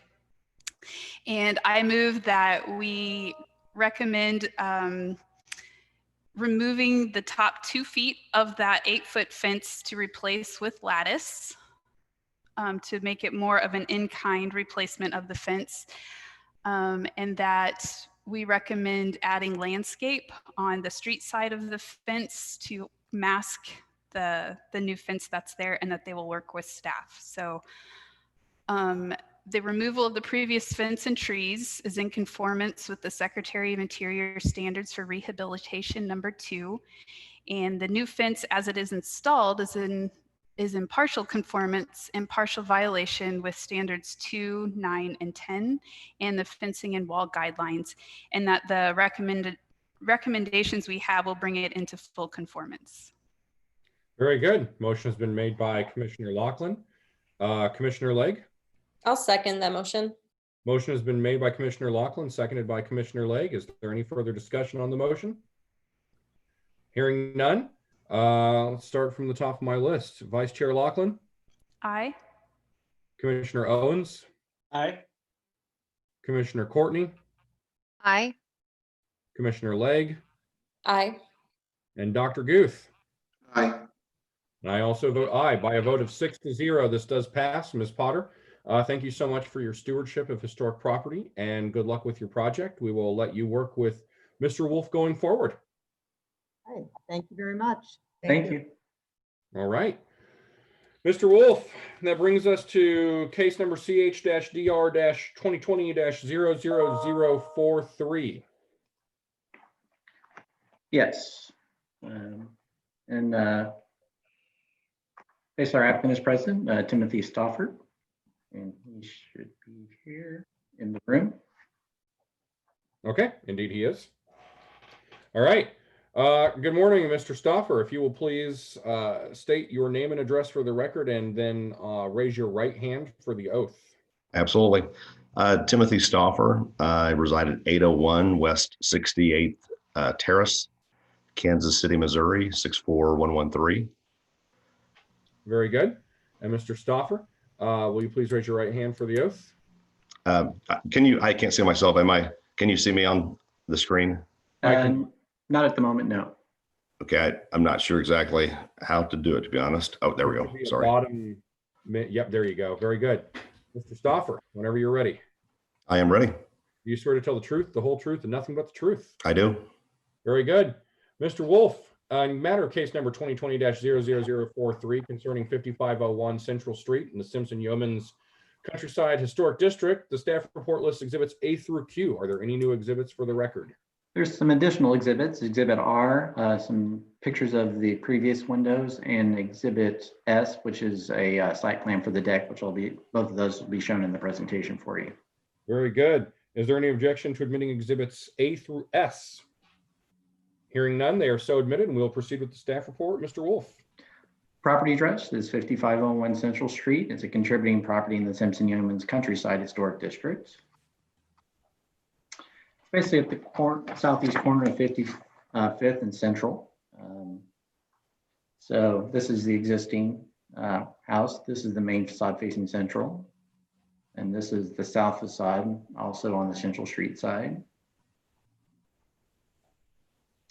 And I move that we recommend removing the top 2 feet of that 8-foot fence to replace with lattice to make it more of an in-kind replacement of the fence. And that we recommend adding landscape on the street side of the fence to mask the new fence that's there, and that they will work with staff. So the removal of the previous fence and trees is in conformance with the Secretary of Interior standards for rehabilitation number 2. And the new fence as it is installed is in partial conformance and partial violation with standards 2, 9, and 10, and the fencing and wall guidelines, and that the recommendations we have will bring it into full conformance. Very good. Motion has been made by Commissioner Lachlan. Commissioner Legge? I'll second that motion. Motion has been made by Commissioner Lachlan, seconded by Commissioner Legge. Is there any further discussion on the motion? Hearing none. Let's start from the top of my list. Vice Chair Lachlan? Aye. Commissioner Owens? Aye. Commissioner Courtney? Aye. Commissioner Legge? Aye. And Dr. Guth? Aye. And I also vote aye. By a vote of 6-0, this does pass. Ms. Potter, thank you so much for your stewardship of historic property, and good luck with your project. We will let you work with Mr. Wolf going forward. Hi, thank you very much. Thank you. All right. Mr. Wolf, that brings us to case number CH-DR-2020-00043. Yes. Based our applicant is present, Timothy Stofford, and he should be here in the room. Okay, indeed he is. All right. Good morning, Mr. Stoffer. If you will please state your name and address for the record, and then raise your right hand for the oath. Absolutely. Timothy Stoffer. I reside at 801 West 68th Terrace, Kansas City, Missouri, 64113. Very good. And Mr. Stoffer, will you please raise your right hand for the oath? I can't see myself. Can you see me on the screen? Not at the moment, no. Okay, I'm not sure exactly how to do it, to be honest. Oh, there we go. Sorry. Bottom, yep, there you go. Very good. Mr. Stoffer, whenever you're ready. I am ready. Do you swear to tell the truth, the whole truth, and nothing but the truth? I do. Very good. Mr. Wolf, matter of case number 2020-00043 concerning 5501 Central Street in the Simpson Yeomans Countryside Historic District, the staff report lists exhibits A through Q. Are there any new exhibits for the record? There's some additional exhibits. Exhibit R, some pictures of the previous windows, and Exhibit S, which is a site plan for the deck, which will be, both of those will be shown in the presentation for you. Very good. Is there any objection to admitting exhibits A through S? Hearing none, they are so admitted, and we'll proceed with the staff report. Mr. Wolf. Property address is 5501 Central Street. It's a contributing property in the Simpson-Yeomans Countryside Historic District. It's basically at the southeast corner of 55th and Central. So this is the existing house. This is the main facade facing Central. And this is the south facade, also on the Central Street side.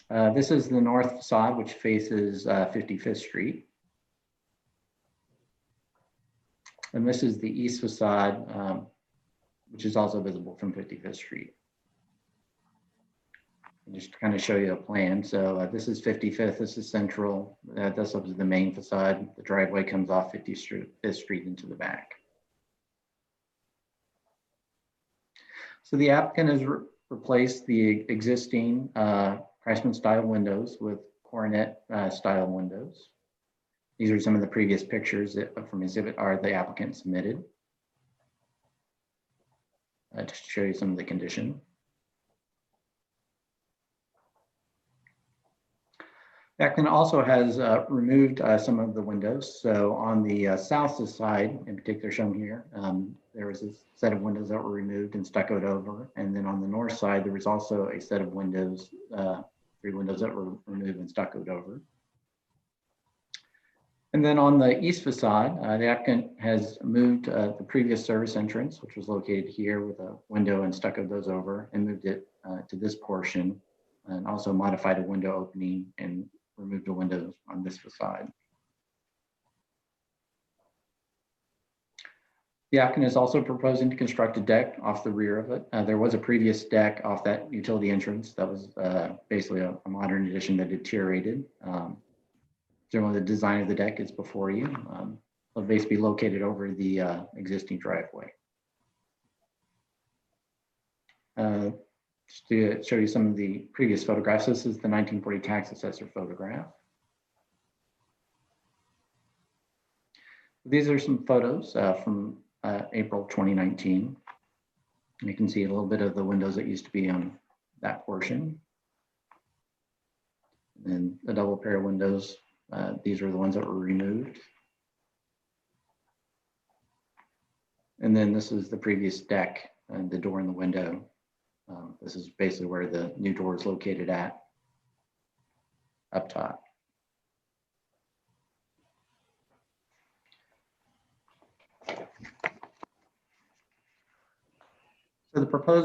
This is the north facade, which faces 55th Street. And this is the east facade, which is also visible from 55th Street. Just to kind of show you a plan. So this is 55th, this is Central. This is the main facade. The driveway comes off 55th Street into the back. So the applicant has replaced the existing Craftsman style windows with coronet style windows. These are some of the previous pictures that from Exhibit R the applicant submitted. Just to show you some of the condition. The applicant also has removed some of the windows. So on the south side, in particular shown here, there was a set of windows that were removed and stuccoed over. And then on the north side, there was also a set of windows, 3 windows that were removed and stuccoed over. And then on the east facade, the applicant has moved the previous service entrance, which was located here with a window and stuccoed those over, and moved it to this portion, and also modified a window opening and removed the windows on this facade. The applicant is also proposing to construct a deck off the rear of it. There was a previous deck off that utility entrance that was basically a modern addition that deteriorated. Generally, the design of the deck is before you. It'll basically be located over the existing driveway. Just to show you some of the previous photographs, this is the 1940 Tax Assessor photograph. These are some photos from April 2019. And you can see a little bit of the windows that used to be on that portion. And the double pair of windows, these are the ones that were removed. And then this is the previous deck and the door and the window. This is basically where the new door is located at, up top. So the proposed